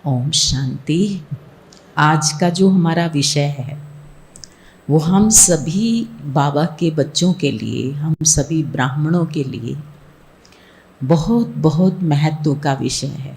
ओम शांति। आज का जो हमारा विषय है वो हम सभी बाबा के बच्चों के लिए, हम सभी ब्राह्मणों के लिए बहुत बहुत महत्व का विषय है,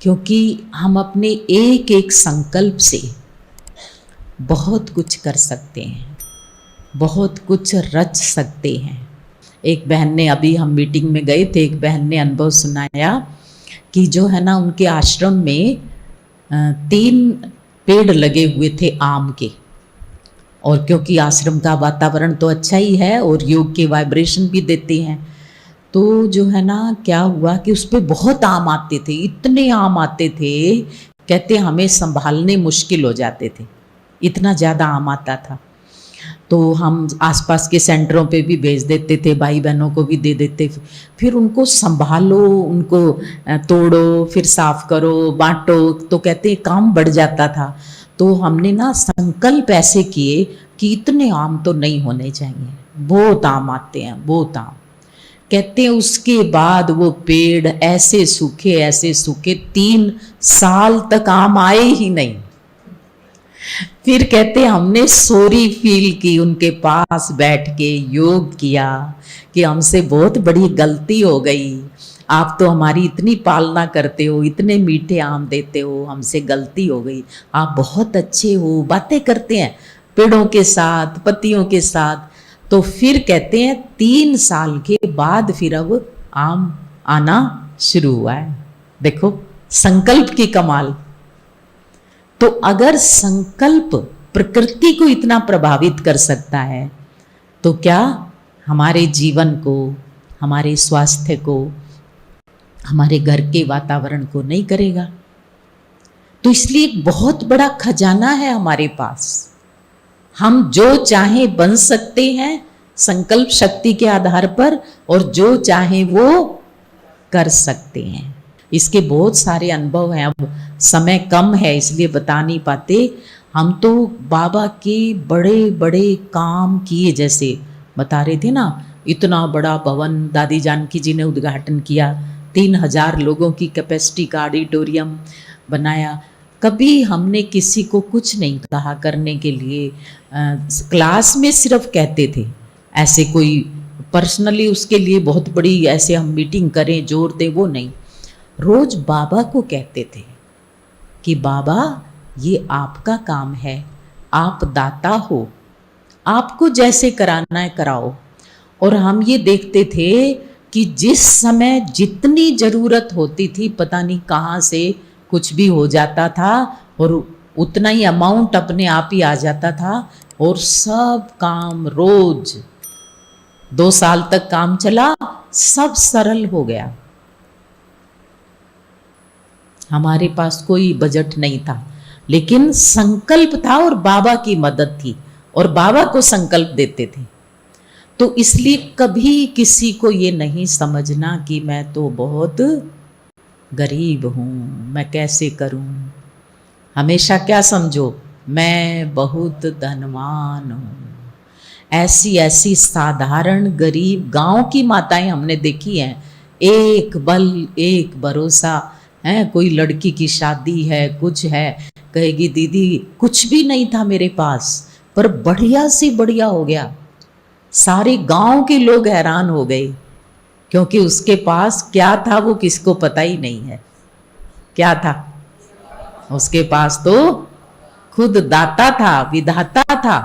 क्योंकि हम अपने एक एक संकल्प से बहुत कुछ कर सकते हैं, बहुत कुछ रच सकते हैं। एक बहन ने, अभी हम मीटिंग में गए थे, एक बहन ने अनुभव सुनाया कि जो है ना, उनके आश्रम में 3 पेड़ लगे हुए थे आम के। और क्योंकि आश्रम का वातावरण तो अच्छा ही है और योग के वाइब्रेशन भी देते हैं, तो जो है ना, क्या हुआ कि उस पर बहुत आम आते थे, इतने आम आते थे, कहते हमें संभालने मुश्किल हो जाते थे, इतना ज़्यादा आम आता था। तो हम आसपास के सेंटरों पे भी भेज देते थे, भाई बहनों को भी दे देते, फिर उनको संभालो, उनको तोड़ो, फिर साफ करो, बांटो, तो कहते काम बढ़ जाता था। तो हमने ना संकल्प ऐसे किए कि इतने आम तो नहीं होने चाहिए, बहुत आम आते हैं, बहुत आम। कहते हैं उसके बाद वो पेड़ ऐसे सूखे 3 साल तक आम आए ही नहीं। फिर कहते हमने सॉरी फील की, उनके पास बैठ के योग किया कि हमसे बहुत बड़ी गलती हो गई, आप तो हमारी इतनी पालना करते हो, इतने मीठे आम देते हो, हमसे गलती हो गई, आप बहुत अच्छे हो। बातें करते हैं पेड़ों के साथ, पत्तियों के साथ। तो फिर कहते हैं 3 साल के बाद फिर अब आम आना शुरू हुआ है। देखो संकल्प की कमाल। तो अगर संकल्प प्रकृति को इतना प्रभावित कर सकता है, तो क्या हमारे जीवन को, हमारे स्वास्थ्य को, हमारे घर के वातावरण को नहीं करेगा? तो इसलिए एक बहुत बड़ा खजाना है हमारे पास। हम जो चाहें बन सकते हैं संकल्प शक्ति के आधार पर, और जो चाहें वो कर सकते हैं। इसके बहुत सारे अनुभव हैं, अब समय कम है इसलिए बता नहीं पाते। हम तो बाबा के बड़े बड़े काम किए, जैसे बता रहे थे ना, इतना बड़ा भवन दादी जानकी जी ने उद्घाटन किया, 3000 लोगों की कैपेसिटी का ऑडिटोरियम बनाया। कभी हमने किसी को कुछ नहीं कहा करने के लिए, क्लास में सिर्फ कहते थे, ऐसे कोई पर्सनली उसके लिए बहुत बड़ी ऐसे हम मीटिंग करें, जोर दें, वो नहीं। रोज बाबा को कहते थे कि बाबा ये आपका काम है, आप दाता हो, आपको जैसे कराना है कराओ। और हम ये देखते थे कि जिस समय जितनी ज़रूरत होती थी, पता नहीं कहाँ से कुछ भी हो जाता था और उतना ही अमाउंट अपने आप ही आ जाता था, और सब काम रोज 2 साल तक काम चला, सब सरल हो गया। हमारे पास कोई बजट नहीं था, लेकिन संकल्प था और बाबा की मदद थी, और बाबा को संकल्प देते थे। तो इसलिए कभी किसी को ये नहीं समझना कि मैं तो बहुत गरीब हूँ, मैं कैसे करूँ। हमेशा क्या समझो, मैं बहुत धनवान हूँ। ऐसी ऐसी साधारण गरीब गांव की माताएं हमने देखी हैं, एक बल एक भरोसा है। कोई लड़की की शादी है, कुछ है, कहेगी दीदी कुछ भी नहीं था मेरे पास, पर बढ़िया से बढ़िया हो गया। सारे गांव के लोग हैरान हो गए, क्योंकि उसके पास क्या था वो किसको पता ही नहीं है। क्या था उसके पास? तो खुद दाता था, विधाता था।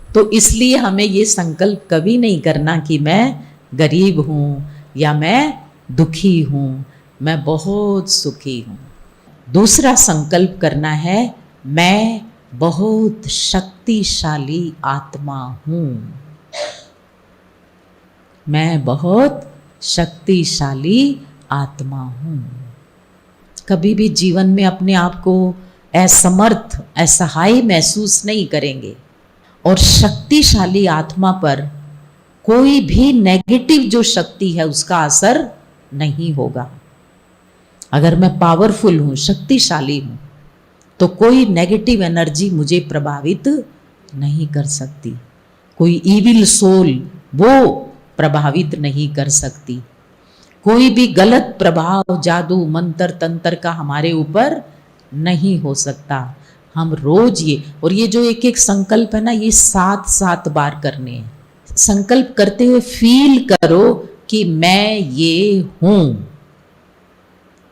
तो इसलिए हमें ये संकल्प कभी नहीं करना कि मैं गरीब हूँ या मैं दुखी हूँ, मैं बहुत सुखी हूँ। दूसरा संकल्प करना है, मैं बहुत शक्तिशाली आत्मा हूँ, मैं बहुत शक्तिशाली आत्मा हूँ। कभी भी जीवन में अपने आप को असमर्थ, असहाय महसूस नहीं करेंगे, और शक्तिशाली आत्मा पर कोई भी नेगेटिव जो शक्ति है उसका असर नहीं होगा। अगर मैं पावरफुल हूँ, शक्तिशाली हूँ, तो कोई नेगेटिव एनर्जी मुझे प्रभावित नहीं कर सकती, कोई इविल सोल वो प्रभावित नहीं कर सकती, कोई भी गलत प्रभाव, जादू, मंत्र, तंत्र का हमारे ऊपर नहीं हो सकता। हम रोज ये, और ये जो एक एक संकल्प है ना, ये 7-7 बार करने हैं। संकल्प करते हुए फील करो कि मैं ये हूं,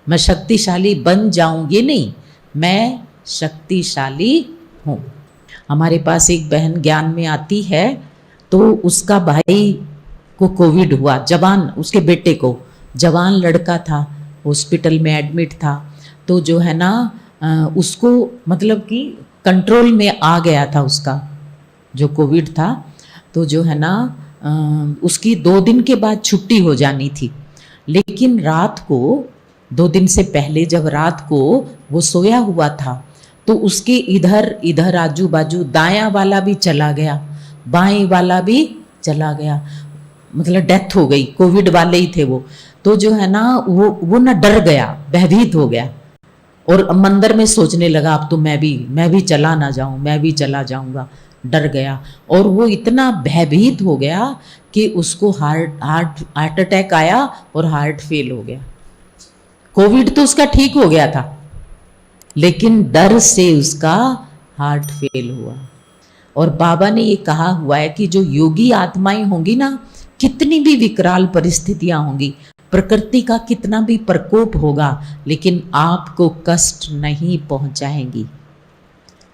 मैं शक्तिशाली बन जाऊं, ये नहीं, मैं शक्तिशाली हूं। हमारे पास एक बहन ज्ञान में आती है, तो उसका भाई को कोविड हुआ, जवान, उसके बेटे को, जवान लड़का था, हॉस्पिटल में एडमिट था। तो जो है ना उसको मतलब कि कंट्रोल में आ गया था उसका जो कोविड था। तो जो है ना उसकी 2 दिन के बाद छुट्टी हो जानी थी, लेकिन रात को 2 दिन से पहले जब रात को वो सोया हुआ था, तो उसके इधर इधर आजू बाजू दायां वाला भी चला गया, बाएं वाला भी चला गया, मतलब डेथ हो गई, कोविड वाले ही थे वो। तो जो है ना वो ना डर गया, भयभीत हो गया, और मंदिर में सोचने लगा अब तो मैं भी चला ना जाऊं, मैं भी चला जाऊंगा, डर गया। और वो इतना भयभीत हो गया कि उसको हार्ट अटैक आया और हार्ट फेल हो गया। कोविड तो उसका ठीक हो गया था, लेकिन डर से उसका हार्ट फेल हुआ। और बाबा ने ये कहा हुआ है कि जो योगी आत्माएं होंगी ना, कितनी भी विकराल परिस्थितियां होंगी, प्रकृति का कितना भी प्रकोप होगा, लेकिन आपको कष्ट नहीं पहुंचाएंगी,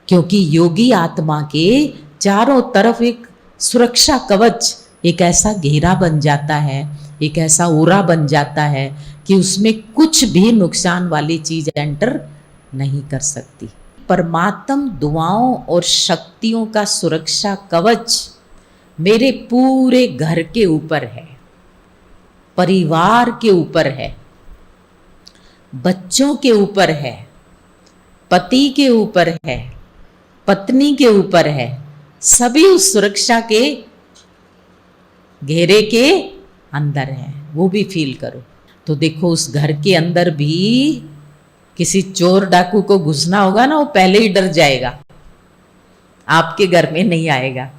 क्योंकि योगी आत्मा के चारों तरफ एक सुरक्षा कवच, एक ऐसा घेरा बन जाता है, एक ऐसा ओरा बन जाता है कि उसमें कुछ भी नुकसान वाली चीज एंटर नहीं कर सकती। परमात्म दुआओं और शक्तियों का सुरक्षा कवच मेरे पूरे घर के ऊपर है, परिवार के ऊपर है, बच्चों के ऊपर है, पति के ऊपर है, पत्नी के ऊपर है, सभी उस सुरक्षा के घेरे के अंदर है। वो भी फील करो। तो देखो उस घर के अंदर भी किसी चोर डाकू को घुसना होगा ना, वो पहले ही डर जाएगा, आपके घर में नहीं आएगा।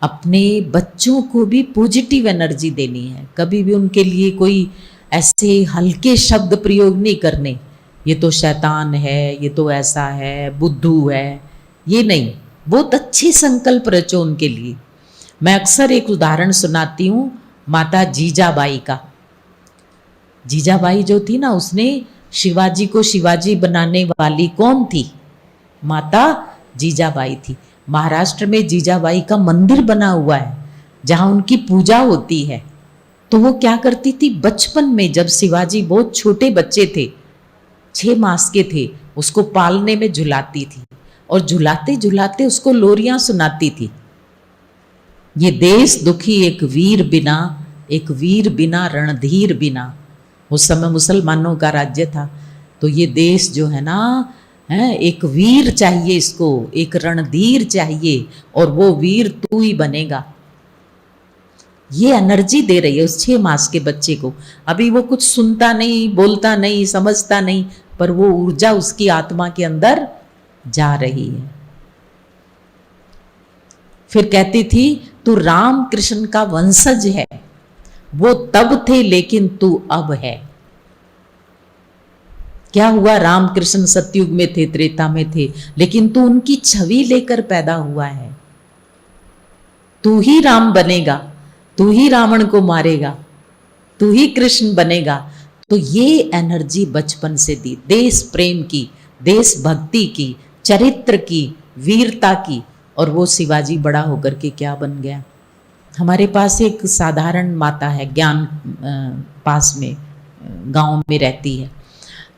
अपने बच्चों को भी पॉजिटिव एनर्जी देनी है, कभी भी उनके लिए कोई ऐसे हल्के शब्द प्रयोग नहीं करने, ये तो शैतान है, ये तो ऐसा है, बुद्धू है, ये नहीं। बहुत अच्छे संकल्प रचो उनके लिए। मैं अक्सर एक उदाहरण सुनाती हूँ माता जीजाबाई का। जीजाबाई जो थी ना, उसने शिवाजी को शिवाजी बनाने वाली कौन थी? माता जीजाबाई थी। महाराष्ट्र में जीजाबाई का मंदिर बना हुआ है जहां उनकी पूजा होती है। तो वो क्या करती थी, बचपन में जब शिवाजी बहुत छोटे बच्चे थे, 6 मास के थे, उसको पालने में झुलाती थी, और झुलाते झुलाते उसको लोरियां सुनाती थी। ये देश दुखी एक वीर बिना रणधीर बिना। उस समय मुसलमानों का राज्य था। तो ये देश जो है ना, एक वीर चाहिए, इसको एक रणधीर चाहिए, और वो वीर तू ही बनेगा। ये एनर्जी दे रही है उस 6 मास के बच्चे को। अभी वो कुछ सुनता नहीं, बोलता नहीं, समझता नहीं, पर वो ऊर्जा उसकी आत्मा के अंदर जा रही है। फिर कहती थी तू राम कृष्ण का वंशज है, वो तब थे लेकिन तू अब है। क्या हुआ, राम कृष्ण सतयुग में थे, त्रेता में थे, लेकिन तू उनकी छवि लेकर पैदा हुआ है। तू ही राम बनेगा, तू ही रावण को मारेगा, तू ही कृष्ण बनेगा। तो ये एनर्जी बचपन से दी, देश प्रेम की, देशभक्ति की, चरित्र की, वीरता की। और वो शिवाजी बड़ा होकर के क्या बन गया। हमारे पास एक साधारण माता है, ज्ञान पास में गांव में रहती है।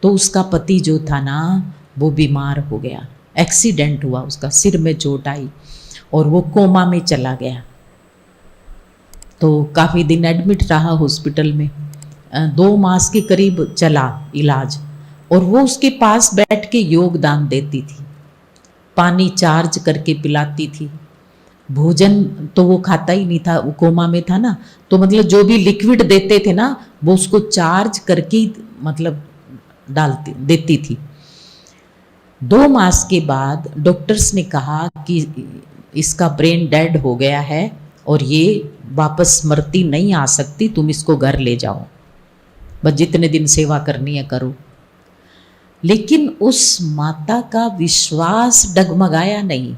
तो उसका पति जो था ना, वो बीमार हो गया, एक्सीडेंट हुआ, उसका सिर में चोट आई और वो कोमा में चला गया। तो काफ़ी दिन एडमिट रहा हॉस्पिटल में, 2 मास के करीब चला इलाज। और वो उसके पास बैठ के योगदान देती थी, पानी चार्ज करके पिलाती थी, भोजन तो वो खाता ही नहीं था, वो कोमा में था ना, तो मतलब जो भी लिक्विड देते थे ना, वो उसको चार्ज करके मतलब देती थी। 2 मास के बाद डॉक्टर्स ने कहा कि इसका ब्रेन डेड हो गया है और ये वापस स्मृति नहीं आ सकती, तुम इसको घर ले जाओ, बस जितने दिन सेवा करनी है करो। लेकिन उस माता का विश्वास डगमगाया नहीं।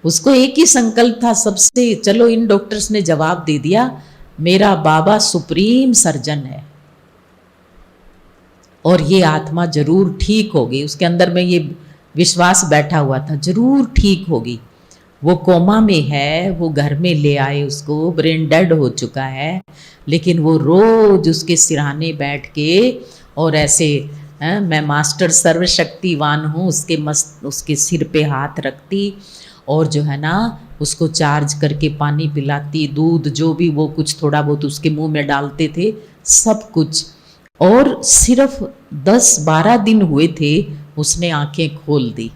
उसको एक ही संकल्प था सबसे, चलो इन डॉक्टर्स ने जवाब दे दिया, मेरा बाबा सुप्रीम सर्जन है और ये आत्मा जरूर ठीक होगी। उसके अंदर में ये विश्वास बैठा हुआ था, जरूर ठीक होगी। वो कोमा में है, वो घर में ले आए उसको, ब्रेन डेड हो चुका है, लेकिन वो रोज उसके सिरहाने बैठ के और ऐसे मैं मास्टर सर्वशक्तिवान हूँ, उसके सिर पे हाथ रखती और जो है ना उसको चार्ज करके पानी पिलाती, दूध जो भी वो कुछ थोड़ा बहुत उसके मुंह में डालते थे, सब कुछ। और सिर्फ 10-12 दिन हुए थे, उसने आंखें खोल दी,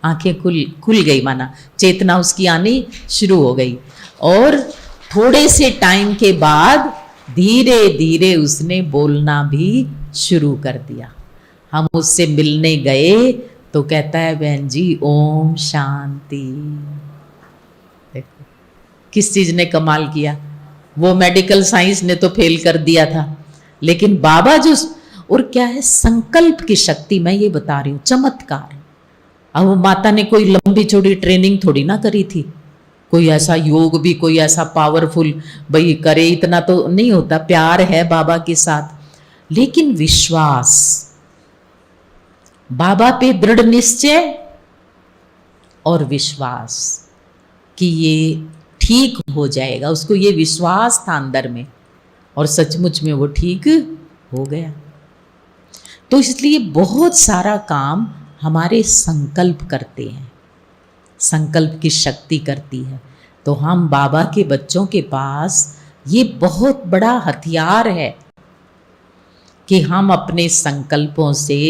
आंखें खुल गई, माना चेतना उसकी आनी शुरू हो गई। और थोड़े से टाइम के बाद धीरे धीरे उसने बोलना भी शुरू कर दिया। हम उससे मिलने गए तो कहता है, बहन जी ओम शांति। देखो किस चीज ने कमाल किया। वो मेडिकल साइंस ने तो फेल कर दिया था, लेकिन बाबा जो, और क्या है संकल्प की शक्ति, मैं ये बता रही हूँ, चमत्कार। अब माता ने कोई लंबी चौड़ी ट्रेनिंग थोड़ी ना करी थी, कोई ऐसा योग भी, कोई ऐसा पावरफुल भाई करे, इतना तो नहीं होता। प्यार है बाबा के साथ, लेकिन विश्वास, बाबा पे दृढ़ निश्चय और विश्वास कि ये ठीक हो जाएगा। उसको ये विश्वास था अंदर में और सचमुच में वो ठीक हो गया। तो इसलिए बहुत सारा काम हमारे संकल्प करते हैं, संकल्प की शक्ति करती है। तो हम बाबा के बच्चों के पास ये बहुत बड़ा हथियार है कि हम अपने संकल्पों से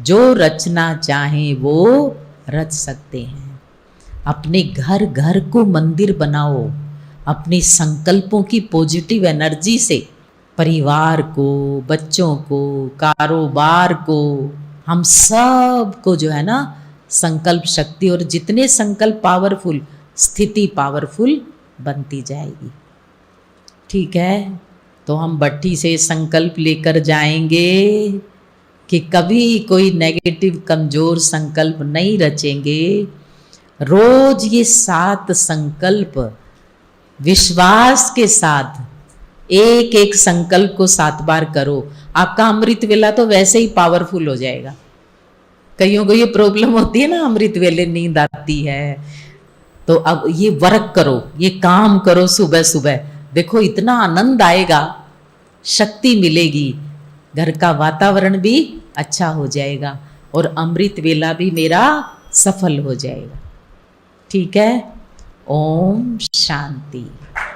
जो रचना चाहें वो रच सकते हैं। अपने घर घर को मंदिर बनाओ, अपने संकल्पों की पॉजिटिव एनर्जी से परिवार को, बच्चों को, कारोबार को, हम सब को जो है ना संकल्प शक्ति, और जितने संकल्प पावरफुल, स्थिति पावरफुल बनती जाएगी। ठीक है, तो हम भट्टी से संकल्प लेकर जाएंगे कि कभी कोई नेगेटिव कमजोर संकल्प नहीं रचेंगे। रोज ये 7 संकल्प विश्वास के साथ एक एक संकल्प को 7 बार करो। आपका अमृत वेला तो वैसे ही पावरफुल हो जाएगा। कईयों को ये प्रॉब्लम होती है ना, अमृत वेले नींद आती है, तो अब ये वर्क करो, ये काम करो सुबह सुबह, देखो इतना आनंद आएगा, शक्ति मिलेगी, घर का वातावरण भी अच्छा हो जाएगा और अमृत वेला भी मेरा सफल हो जाएगा। ठीक है, ओम शांति।